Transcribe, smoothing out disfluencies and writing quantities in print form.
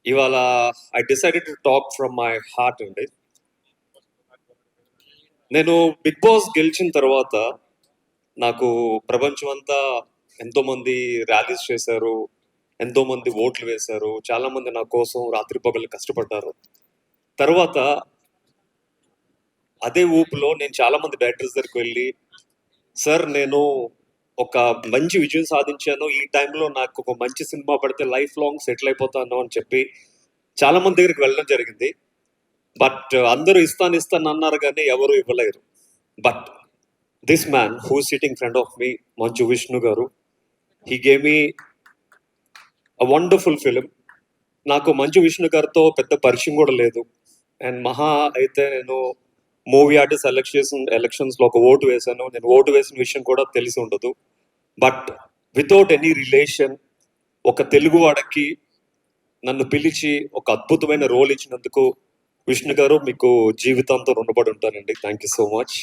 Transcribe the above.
ఇవాళ I decided to talk from my heart అండి. నేను బిగ్ బాస్ గెలిచిన తర్వాత నాకు ప్రపంచం అంతా ఎంతో మంది ర్యాలీస్ చేశారు, ఎంతో మంది ఓట్లు వేశారు, చాలా మంది నా కోసం రాత్రి పగలు కష్టపడ్డారు. తర్వాత అదే ఊపులో నేను చాలా మంది డైరెక్టర్స్ దగ్గరికి వెళ్ళి, సార్ నేను ఒక మంచి విజయం సాధించాను, ఈ టైంలో నాకు ఒక మంచి సినిమా పడితే లైఫ్ లాంగ్ సెటిల్ అయిపోతాను అని చెప్పి చాలా మంది దగ్గరికి వెళ్ళడం జరిగింది. బట్ అందరూ ఇస్తాను అన్నారు కానీ ఎవరు ఇవ్వలేరు. But this man who sitting front of me, Manchu Vishnu గారు, he gave me a wonderful film. నాకు మంచు విష్ణు గారితో పెద్ద పరిచయం కూడా లేదు. అండ్ మహా అయితే నేను మూవీ ఆర్టిస్ట్ ఎలక్షన్స్లో ఒక ఓటు వేశాను. నేను ఓటు వేసిన విషయం కూడా తెలిసి ఉండదు. బట్ వితౌట్ ఎనీ రిలేషన్ ఒక తెలుగువాడకి నన్ను పిలిచి ఒక అద్భుతమైన రోల్ ఇచ్చినందుకు విష్ణు గారు మీకు జీవితంతో రుణపడి ఉంటానండి. Thank you so much.